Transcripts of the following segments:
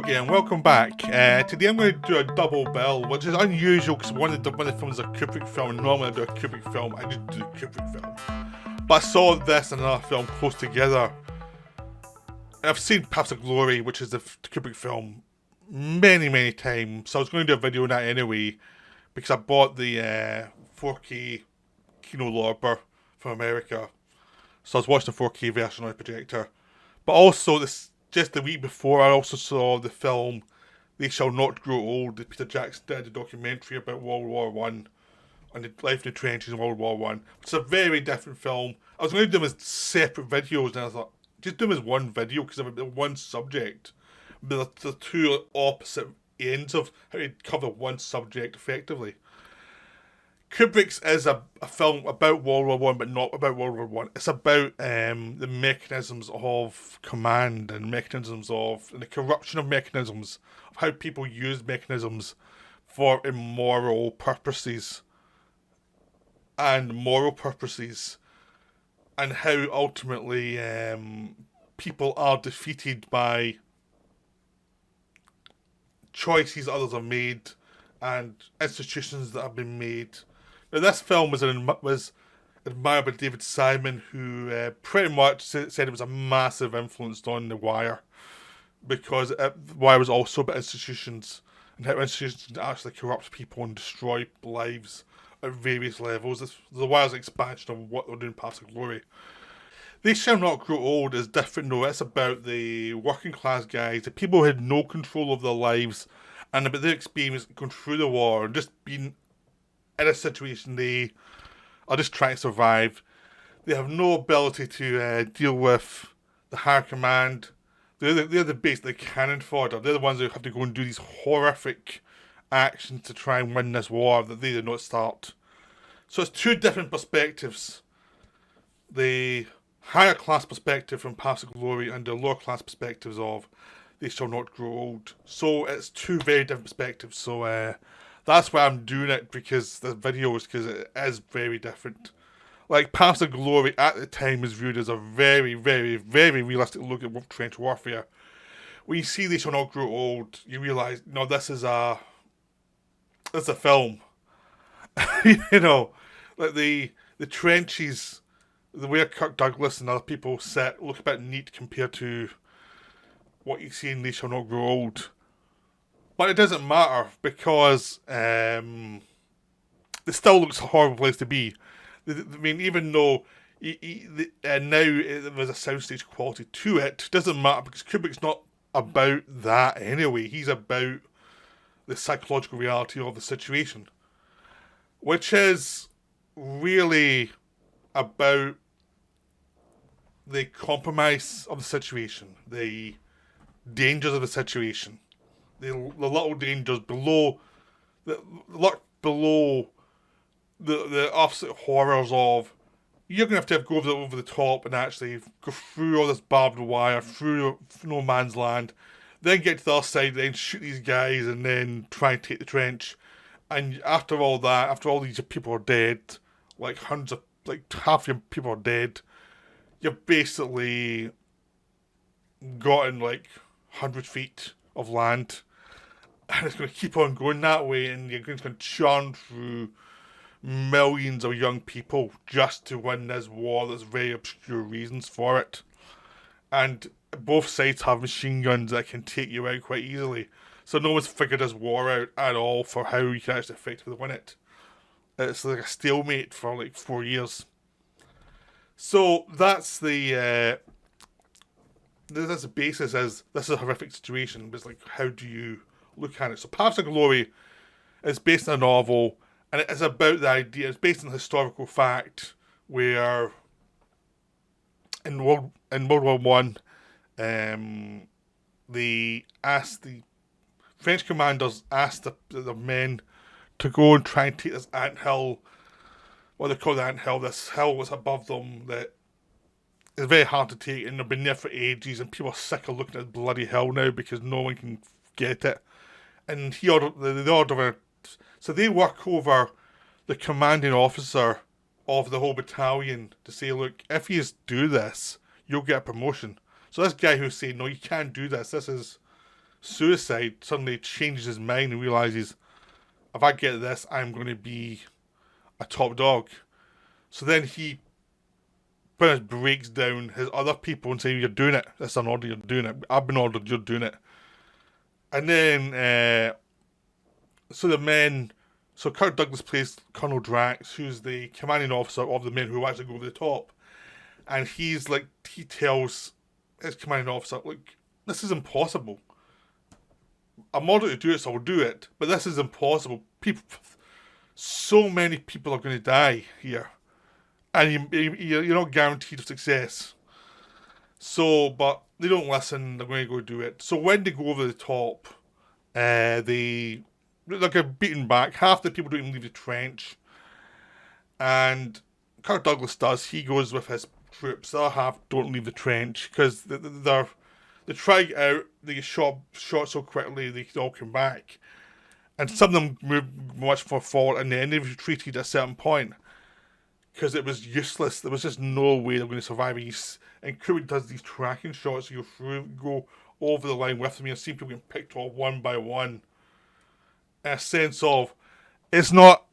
again, welcome back. Today I'm going to do a double bill, which is unusual because one of the films is a Kubrick film, and normally I do a Kubrick film, I just do a Kubrick film. But I saw this and another film close together. I've seen Paths of Glory, which is the Kubrick film, many times, so I was going to do a video on that anyway, because I bought the 4K Kino Lorber from America, so I was watching the 4K version on the projector. But also, just the week before, I also saw the film They Shall Not Grow Old, that Peter Jackson did, a documentary about World War One and the life in the trenches in World War One. It's a very different film. I was going to do them as separate videos, and I thought, just do them as one video, because they're one subject. But the two opposite ends of how to cover one subject effectively. Kubrick's is a film about World War One, but not about World War One. It's about the mechanisms of command and the corruption of mechanisms, of how people use mechanisms for immoral purposes and moral purposes, and how ultimately people are defeated by choices others have made and institutions that have been made. Now, this film was admired by David Simon, who pretty much said it was a massive influence on The Wire, because The Wire was also about institutions and how institutions actually corrupt people and destroy lives at various levels. The Wire's expansion of what they're doing in Paths of Glory. They Shall Not Grow Old is different though. It's about the working class guys, the people who had no control of their lives, and about their experience going through the war and just being in a situation they are just trying to survive. They have no ability to deal with the higher command. They're the base, the cannon fodder. They're the ones who have to go and do these horrific actions to try and win this war that they did not start. So it's two different perspectives. The higher class perspective from Paths of Glory and the lower class perspectives of They Shall Not Grow Old. So it's two very different perspectives. So that's why I'm doing it, because the videos, because it is very different. Like, Paths of Glory at the time was viewed as a very realistic look at trench warfare. When you see They Shall Not Grow Old, you realise, no, this is a film. You know, like the trenches, the way Kirk Douglas and other people sit, look a bit neat compared to what you see in They Shall Not Grow Old. But it doesn't matter, because it still looks a horrible place to be. I mean, even though now there's a soundstage quality to it, doesn't matter, because Kubrick's not about that anyway. He's about the psychological reality of the situation, which is really about the compromise of the situation, the dangers of the situation, the little dangers below, the opposite horrors of, you're going to have go over the top and actually go through all this barbed wire, through no man's land, then get to the other side, then shoot these guys, and then try and take the trench. And after all that, after all these people are dead, like half your people are dead, you've basically gotten 100 feet of land, and it's going to keep on going that way, and you're going to churn through millions of young people just to win this war. There's very obscure reasons for it, and both sides have machine guns that can take you out quite easily. So no one's figured this war out at all for how you can actually effectively win it. It's like a stalemate for 4 years. So that's the basis. Is this is a horrific situation, but it's how do you look at it? So Paths of Glory is based on a novel, and it is about the idea. It's based on historical fact where in World War One, the French commanders asked the men to go and try and take this anthill, what they call the anthill. This hill was above them that is very hard to take, and they've been there for ages, and people are sick of looking at this bloody hill now because no one can get it. And he ordered the order. So they work over the commanding officer of the whole battalion to say, look, if you do this, you'll get a promotion. So this guy who's saying, no, you can't do this. This is suicide suddenly changes his mind and realizes, if I get this, I'm going to be a top dog. So then he pretty much breaks down his other people and says, "You're doing it. That's an order. You're doing it. I've been ordered. You're doing it." And then, so the men, so Kirk Douglas plays Colonel Drax, who's the commanding officer of the men who actually go to the top, and he's like, he tells his commanding officer, "Look, this is impossible. I'm ordered to do it, so I'll do it. But this is impossible. People, so many people are going to die here, and you're not guaranteed of success." So, but they don't listen. They're going to go do it. So when they go over the top, they get beaten back. Half the people don't even leave the trench, and Kirk Douglas does. He goes with his troops. The other half don't leave the trench because they try to get out. They get shot so quickly they can all come back, and some of them move much more forward, and then they retreated at a certain point because it was useless. There was just no way they were going to survive. And Kubrick does these tracking shots. So you go over the line with them. You've seen people getting picked off one by one. In a sense of, it's not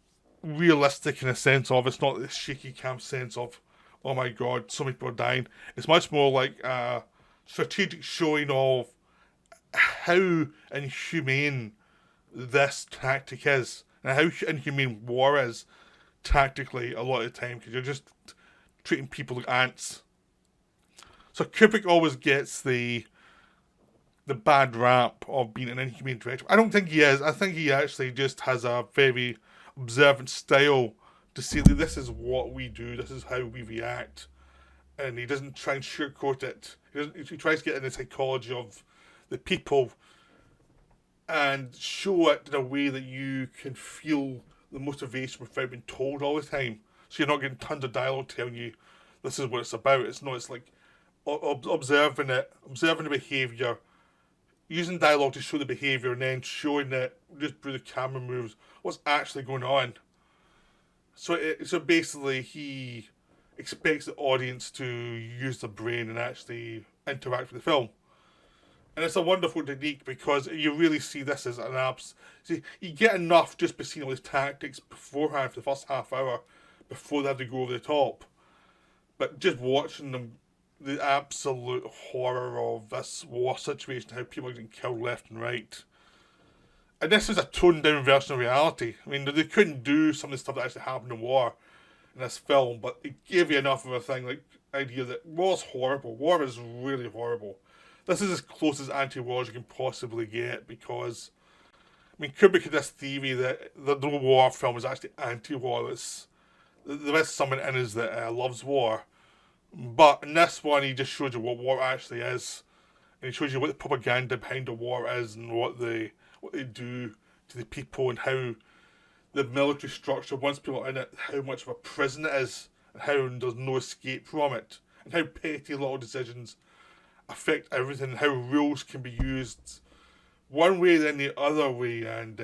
realistic in a sense of, it's not the shaky cam sense of, oh my god, so many people are dying. It's much more like a strategic showing of how inhumane this tactic is, and how inhumane war is tactically a lot of the time, because you're just treating people like ants. So Kubrick always gets the bad rap of being an inhumane director. I don't think he is. I think he actually just has a very observant style to say that this is what we do, this is how we react, and he doesn't try and sugarcoat it. He tries to get in the psychology of the people and show it in a way that you can feel the motivation without being told all the time. So you're not getting tons of dialogue telling you this is what it's about. It's not. It's like observing it, observing the behaviour, using dialogue to show the behaviour, and then showing it just through the camera moves what's actually going on. So basically, he expects the audience to use the brain and actually interact with the film. And it's a wonderful technique because you really see this as an abs. See, you get enough just by seeing all these tactics beforehand for the first half hour before they have to go over the top. But just watching them, the absolute horror of this war situation, how people are getting killed left and right. And this is a toned down version of reality. I mean, they couldn't do some of the stuff that actually happened in war in this film, but it gave you enough of a thing, like, idea that war's horrible. War is really horrible. This is as close as anti-war as you can possibly get, because, I mean, Kubrick had this theory that the war film is actually anti-war. There is someone in us that loves war, but in this one he just shows you what war actually is, and he shows you what the propaganda behind the war is, and what they do to the people, and how the military structure, once people are in it, how much of a prison it is, and how there's no escape from it, and how petty little decisions affect everything, and how rules can be used one way then the other way, and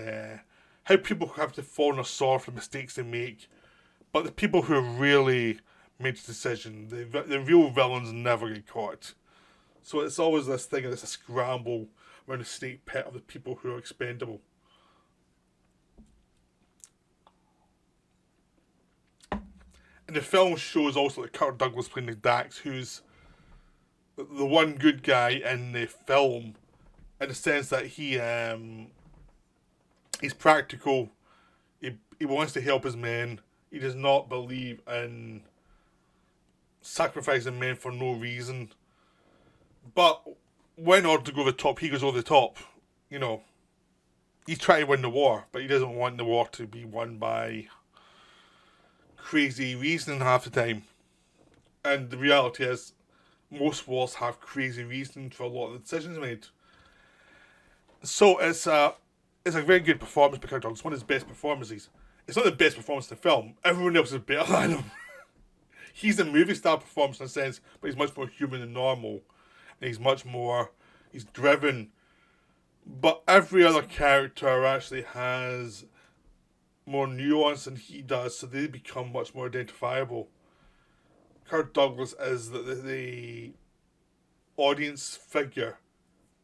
how people have to fall on a sword for the mistakes they make. But the people who really made the decision, the real villains never get caught. So it's always this thing, it's a scramble around the snake pit of the people who are expendable. And the film shows also that Kirk Douglas playing the Dax, who's the one good guy in the film, in the sense that he's practical. He wants to help his men. He does not believe in sacrificing men for no reason. But when ordered to go over the top, he goes over the top. You know, he's trying to win the war, but he doesn't want the war to be won by crazy reasoning half the time. And the reality is, most wars have crazy reasoning for a lot of the decisions made. So it's a very good performance by Kirk Douglas. It's one of his best performances. It's not the best performance in the film. Everyone else is better than him. He's a movie star performance in a sense, but he's much more human than normal. And he's driven. But every other character actually has more nuance than he does, so they become much more identifiable. Kirk Douglas is the audience figure,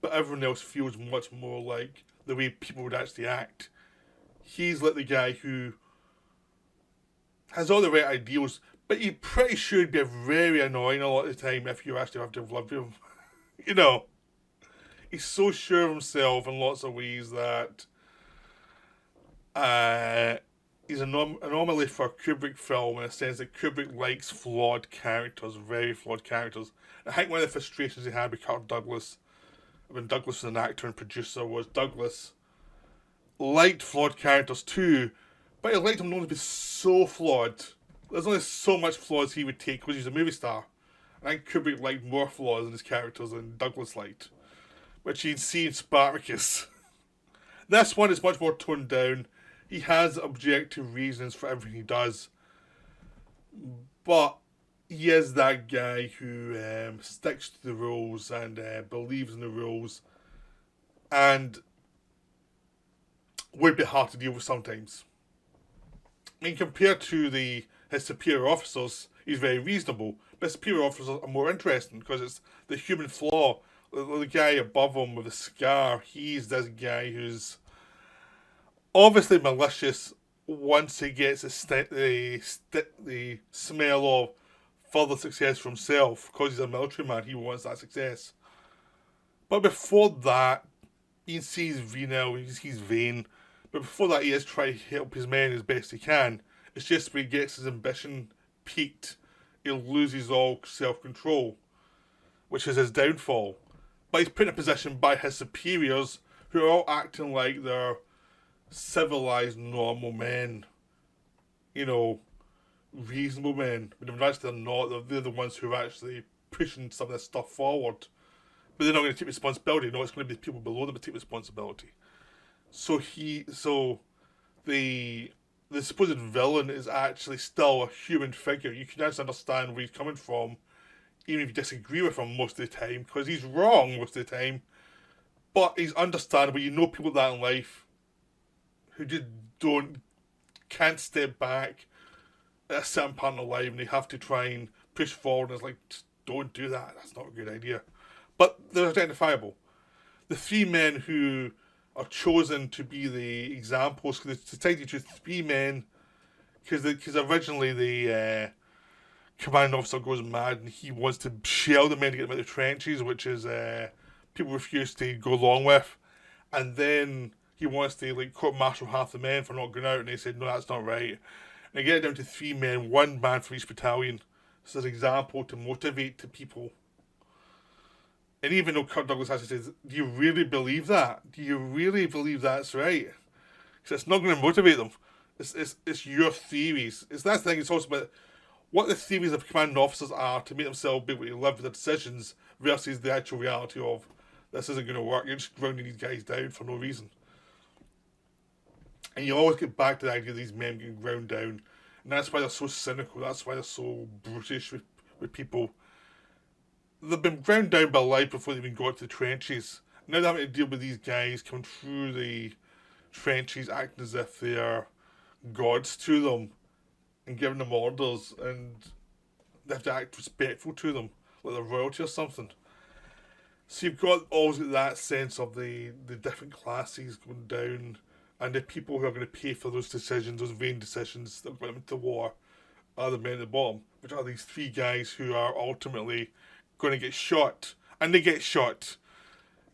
but everyone else feels much more like the way people would actually act. He's like the guy who has all the right ideals, but you're pretty sure he'd be very annoying a lot of the time if you actually have to live with him. You know, he's so sure of himself in lots of ways that he's an anomaly for a Kubrick film in a sense that Kubrick likes flawed characters, very flawed characters. I think one of the frustrations he had with Kirk Douglas, when Douglas was an actor and producer, was Douglas liked flawed characters too, but he liked them not to be so flawed. There's only so much flaws he would take because he's a movie star. I think Kubrick liked more flaws in his characters than Douglas liked, which you'd see in Spartacus. This one is much more toned down. He has objective reasons for everything he does, but he is that guy who sticks to the rules and believes in the rules, and would be hard to deal with sometimes. I mean, compared to his superior officers, he's very reasonable. But his superior officers are more interesting because it's the human flaw. The guy above him with the scar, he's this guy who's obviously malicious once he gets the smell of further success for himself. Because he's a military man, he wants that success. But before that, you can see he's venal, he's vain. But before that, he is trying to help his men as best he can. It's just when he gets his ambition peaked, he loses all self-control, which is his downfall. But he's put in a position by his superiors who are all acting like they're civilized, normal men. You know, reasonable men. But in fact, they're not. They're the ones who are actually pushing some of this stuff forward. But they're not going to take responsibility. No, it's going to be people below them that take responsibility. So the supposed villain is actually still a human figure. You can actually understand where he's coming from, even if you disagree with him most of the time, because he's wrong most of the time. But he's understandable. You know people like that in life who just can't step back at a certain part in their life, and they have to try and push forward. And it's like, just don't do that. That's not a good idea. But they're identifiable. The three men who are chosen to be the examples, because they decided to choose three men, because originally the commanding officer goes mad and he wants to shell the men to get them out of the trenches, which is people refuse to go along with, and then he wants to court-martial half the men for not going out, and they said no, that's not right, and they get it down to three men, one man for each battalion. This is an example to motivate the people. And even though Kirk Douglas actually says, do you really believe that? Do you really believe that's right? Because it's not going to motivate them. It's your theories. It's that thing. It's also about what the theories of commanding officers are to make themselves be able to live with their decisions versus the actual reality of this isn't going to work. You're just grounding these guys down for no reason. And you always get back to the idea of these men getting ground down. And that's why they're so cynical. That's why they're so brutish with people. They've been ground down by life before they even got to the trenches. Now they're having to deal with these guys coming through the trenches acting as if they are gods to them and giving them orders, and they have to act respectful to them, like they're royalty or something. So you've got always got that sense of the different classes going down, and the people who are going to pay for those decisions, those vain decisions that got them into war, are the men at the bottom, which are these three guys who are ultimately going to get shot, and they get shot.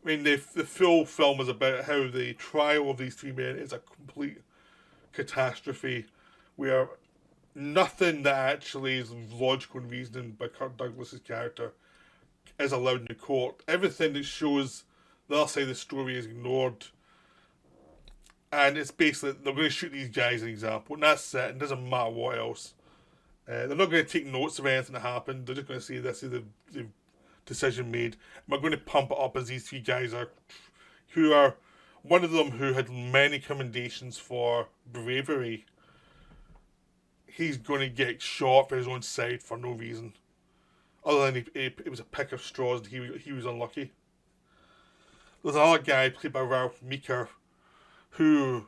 I mean, the full film is about how the trial of these three men is a complete catastrophe, where nothing that actually is logical and reasoning by Kirk Douglas's character is allowed in the court. Everything that shows the other side of the story is ignored, and it's basically they're going to shoot these guys as an example, and that's it. It doesn't matter what else. They're not going to take notes of anything that happened. They're just going to say this is the decision made. And we're going to pump it up as these three guys who are one of them who had many commendations for bravery. He's going to get shot for his own side for no reason, other than it was a pick of straws and he was unlucky. There's another guy played by Ralph Meeker who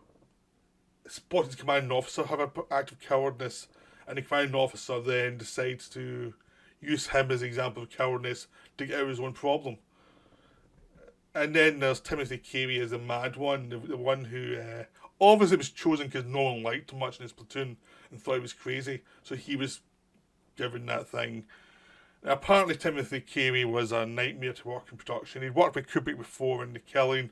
spotted his commanding officer have an act of cowardness, and the commanding officer then decides to use him as an example of cowardness to get out of his own problem. And then there's Timothy Carey as the mad one, the one who obviously was chosen because no one liked him much in his platoon and thought he was crazy, so he was given that thing. Now, apparently, Timothy Carey was a nightmare to work in production. He'd worked with Kubrick before in The Killing,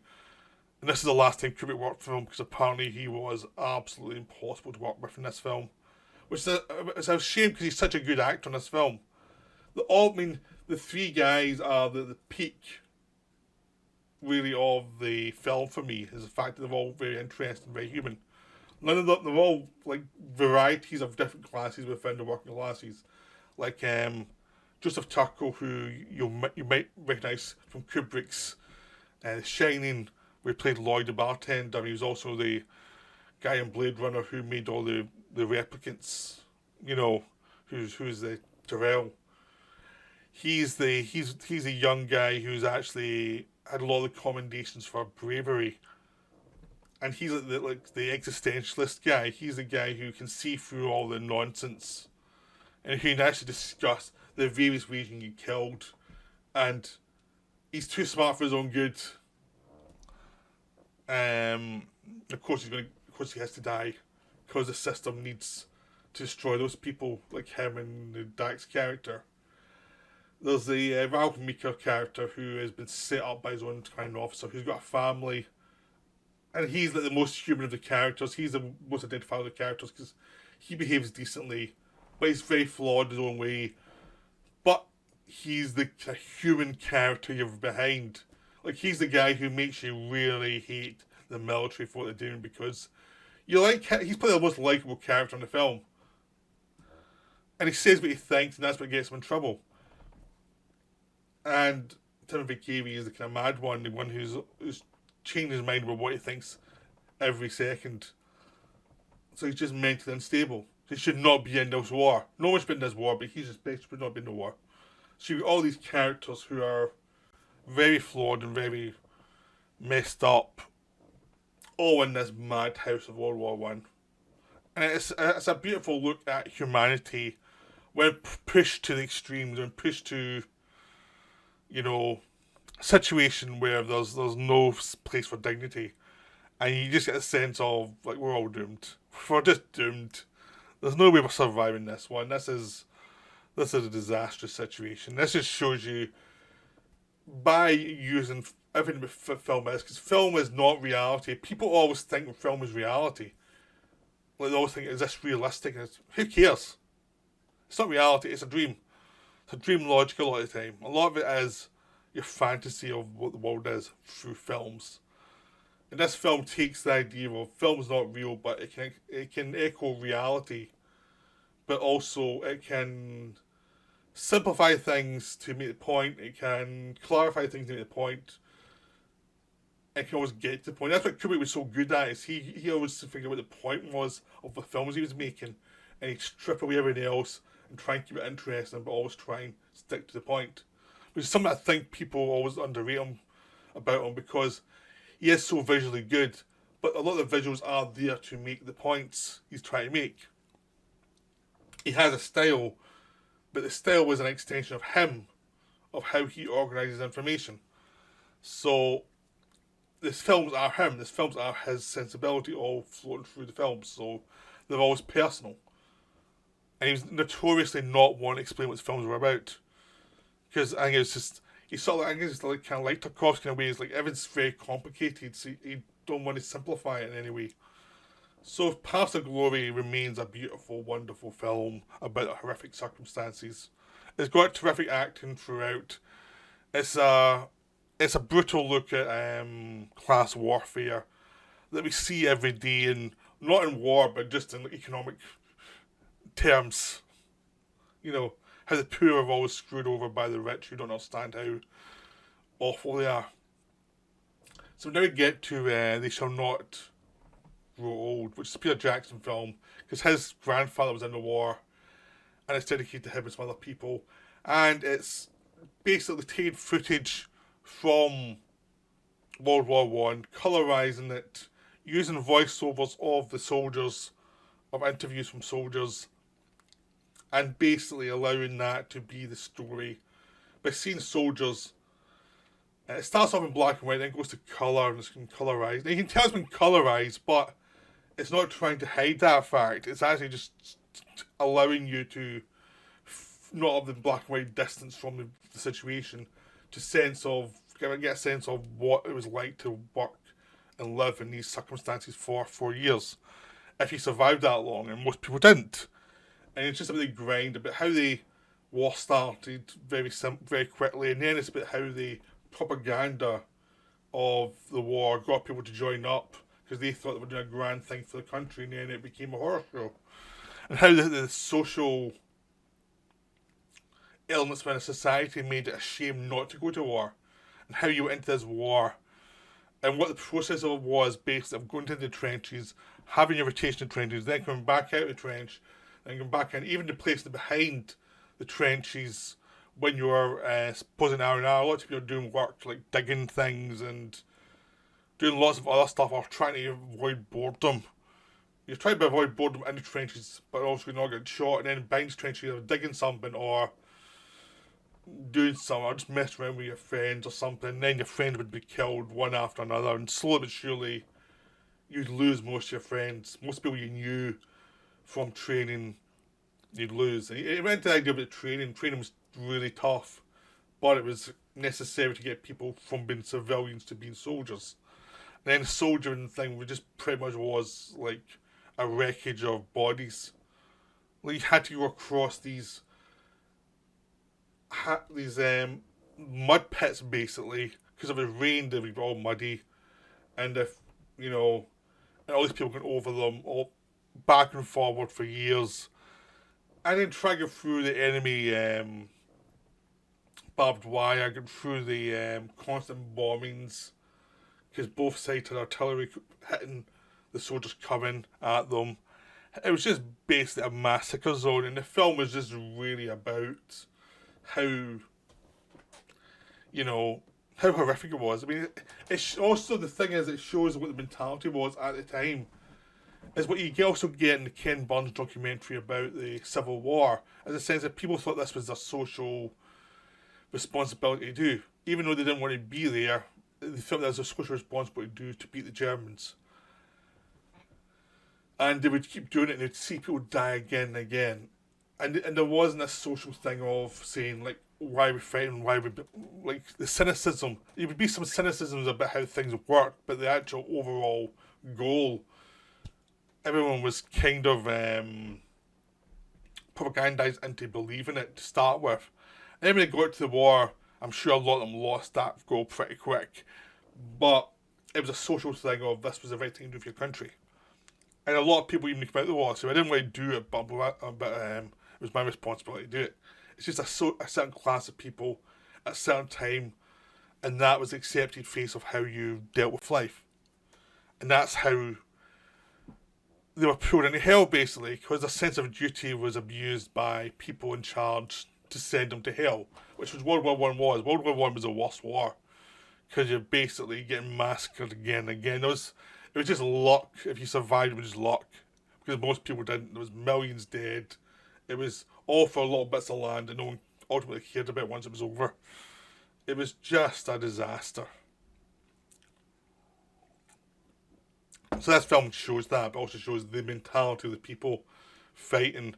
and this is the last time Kubrick worked for him because apparently he was absolutely impossible to work with in this film. Which is a shame because he's such a good actor in this film. The three guys are the peak, really, of the film for me, is the fact that they're all very interesting, very human. None of them, they're all like varieties of different classes within the working classes. Like Joseph Turco, who you might recognise from Kubrick's Shining, where he played Lloyd the bartender. He was also the guy in Blade Runner who made all the replicants. You know, who's the Tyrell. He's a young guy who's actually had a lot of commendations for bravery, and he's like the existentialist guy. He's the guy who can see through all the nonsense, and who can actually discuss the various ways you can get killed, and he's too smart for his own good. Of course he has to die because the system needs to destroy those people like him and the Dax character. There's the Ralph Meeker character who has been set up by his own kind officer, who's got a family, and he's like the most human of the characters. He's the most identifiable of the characters because he behaves decently, but he's very flawed in his own way. But he's the human character you're behind. Like, he's the guy who makes you really hate the military for what they're doing because he's probably the most likable character in the film. And he says what he thinks, and that's what gets him in trouble. And Timothy Carey is the kind of mad one, the one who's changing his mind about what he thinks every second. So he's just mentally unstable. He should not be in this war. No one's been in this war, but he's just basically not been in the war. So you've got all these characters who are very flawed and very messed up, all in this madhouse of World War One. And it's a beautiful look at humanity when pushed to the extremes, when pushed to, a situation where there's no place for dignity, and you just get a sense of like we're all doomed. We're just doomed. There's no way we're surviving this one. This is a disastrous situation. This just shows you by using everything film is, because film is not reality. People always think film is reality. Like they always think, is this realistic? And who cares? It's not reality. It's a dream. It's a dream logic a lot of the time. A lot of it is your fantasy of what the world is through films. And this film takes the idea of film's not real, but it can echo reality, but also it can simplify things to make the point. It can clarify things to make the point. It can always get to the point. That's what Kubrick was so good at. Is he always figured out what the point was of the films he was making, and he'd strip away everything else and try and keep it interesting, but always try and stick to the point. Which is something I think people always underrate him about him because he is so visually good, but a lot of the visuals are there to make the points he's trying to make. He has a style, but the style was an extension of him, of how he organises information. So, these films are him, these films are his sensibility all floating through the films, so they're always personal. And he was notoriously not wanting to explain what his films were about. Because I think it's just, he's sort of like, I guess it's like kind of like Tarkovsky in a way, it's like everything's very complicated, so he don't want to simplify it in any way. So Paths of Glory remains a beautiful, wonderful film about horrific circumstances. It's got terrific acting throughout. It's a brutal look at class warfare that we see every day, and not in war, but just in economic terms. How the poor are always screwed over by the rich who don't understand how awful they are. So now we get to They Shall Not Grow Old, which is a Peter Jackson film, because his grandfather was in the war, and it's dedicated to him and some other people, and it's basically taking footage from World War One, colorizing it, using voiceovers of the soldiers, of interviews from soldiers, and basically allowing that to be the story by seeing soldiers It starts off in black and white, then goes to colour, and it's colorized. And you can tell it's been colorized, but it's not trying to hide that fact. It's actually just allowing you to not have the black and white distance from the situation, to get a sense of what it was like to work and live in these circumstances for 4 years. If you survived that long, and most people didn't. And it's just about the grind, about how the war started very quickly, and then it's about how the propaganda of the war got people to join up because they thought they were doing a grand thing for the country, and then it became a horror show. And how the social elements within a society made it a shame not to go to war, and how you went into this war, and what the process of it was based of going to the trenches, having your rotation in trenches, then coming back out of the trench, then going back in, even the place behind the trenches when you were supposing R&R. A lot of people are doing work like digging things and doing lots of other stuff, or trying to avoid boredom. You're trying to avoid boredom in the trenches, but also not getting shot, and then behind the trenches you're digging something, or doing something, or just messing around with your friends or something, and then your friends would be killed one after another, and slowly but surely you'd lose most of your friends. Most people you knew from training, you'd lose. And it went to the idea about training. Training was really tough, but it was necessary to get people from being civilians to being soldiers. And then the soldiering thing just pretty much was like a wreckage of bodies. Like you had to go across these mud pits basically, because if it rained they would be all muddy, and if and all these people going over them all back and forward for years, and then trying to get through the enemy barbed wire, getting through the constant bombings, because both sides had artillery hitting the soldiers coming at them. It was just basically a massacre zone, and the film was just really about how how horrific it was. I mean, it's also, the thing is, it shows what the mentality was at the time. Is what you also get in the Ken Burns documentary about the Civil War, as a sense that people thought this was a social responsibility to do, even though they didn't want to be there. They felt that was a social responsibility to do to beat the Germans, and they would keep doing it, and they'd see people die again and again, and there wasn't a social thing of saying like, why we fighting, why we, like, the cynicism. There would be some cynicisms about how things work, but the actual overall goal, everyone was kind of propagandized into believing it to start with. And then when they got to the war, I'm sure a lot of them lost that goal pretty quick. But it was a social thing of, this was the right thing to do for your country. And a lot of people even came out the war, so I didn't want to do it, but it was my responsibility to do it. It's just a certain class of people at a certain time, and that was the accepted face of how you dealt with life. And that's how they were pulled into hell, basically, because their sense of duty was abused by people in charge to send them to hell, which was World War One was. World War One was the worst war, because you're basically getting massacred again and again. It was just luck. If you survived, it was just luck, because most people didn't. There was millions dead. It was all for little bits of land that no one ultimately cared about once it was over. It was just a disaster. So this film shows that, but also shows the mentality of the people fighting.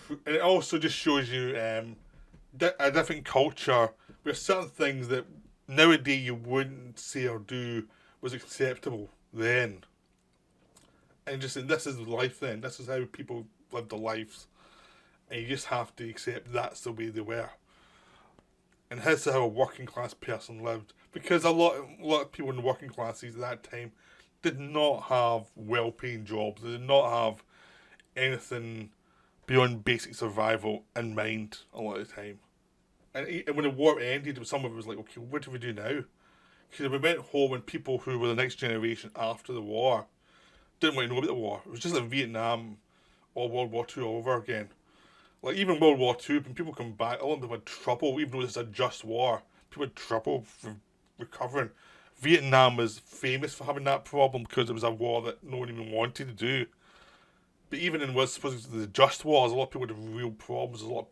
And it also just shows you a different culture where certain things that nowadays you wouldn't say or do was acceptable then. And just, this is life then. This is how people lived their lives. And you just have to accept that's the way they were. And this is how a working class person lived. Because a lot of people in the working classes at that time did not have well-paying jobs. They did not have anything beyond basic survival in mind a lot of the time. And when the war ended, some of it was like, okay, what do we do now? Because we went home, and people who were the next generation after the war didn't want to know about the war. It was just like Vietnam or World War II all over again. Like, even World War II, when people come back, a lot of them had trouble, even though this is a just war. People had trouble recovering. Vietnam was famous for having that problem because it was a war that no one even wanted to do. But even in what's supposed to be the just wars, a lot of people had real problems. A lot of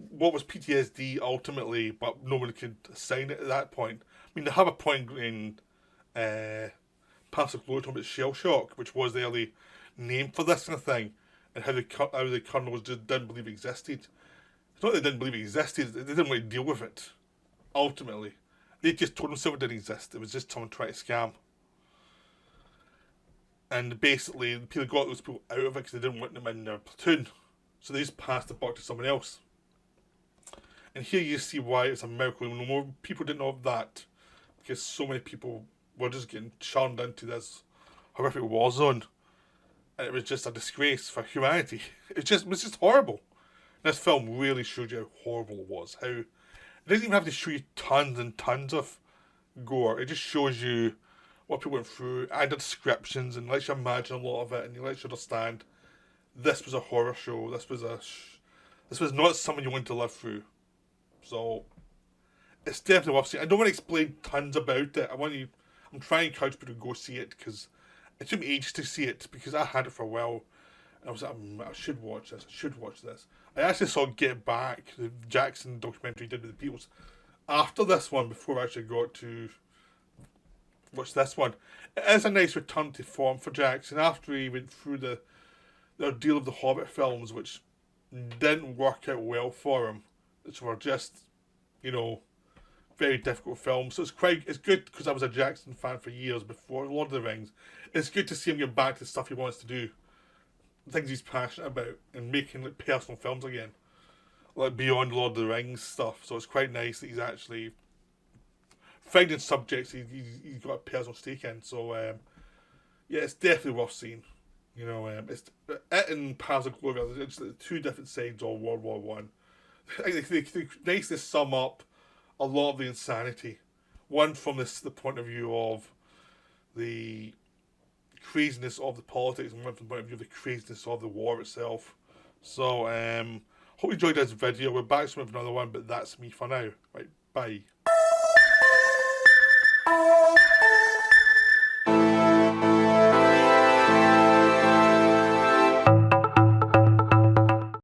what was PTSD ultimately, but no one could assign it at that point. I mean, they have a point in Passive Glory talking about shell shock, which was the early name for this kind of thing, and how the colonels just didn't believe it existed. It's not that they didn't believe it existed; they didn't want to deal with it. Ultimately, they just told themselves it didn't exist. It was just someone trying to scam. And basically, the people got those people out of it because they didn't want them in their platoon. So they just passed the buck to someone else. And here you see why it's a miracle. No more people didn't know of that, because so many people were just getting churned into this horrific war zone, and it was just a disgrace for humanity. It was just horrible. This film really showed you how horrible it was. How it doesn't even have to show you tons and tons of gore. It just shows you what people went through, added descriptions, and lets you imagine a lot of it, and you lets you understand this was a horror show. This was not something you want to live through. So it's definitely worth seeing. I don't want to explain tons about it. I'm trying to encourage people to go see it, because it took me ages to see it, because I had it for a while. And I was like, I should watch this. I should watch this. I actually saw Get Back, the Jackson documentary he did with the Beatles, after this one, before I actually got to watch this one. It is a nice return to form for Jackson after he went through the ordeal of the Hobbit films, which didn't work out well for him. Which were just, very difficult films. So it's good, because I was a Jackson fan for years before Lord of the Rings. It's good to see him get back to the stuff he wants to do, things he's passionate about, and making like personal films again, like beyond Lord of the Rings stuff. So it's quite nice that he's actually finding subjects he's got a personal stake in. So yeah, it's definitely worth seeing. It's it and Paths of Glory. It's like two different sides of World War One. They nicely sum up a lot of the insanity. One from the point of view of the craziness of the politics, and one from the point of view of the craziness of the war itself. So, hope you enjoyed this video. We're back soon with another one, but that's me for now. Right, bye.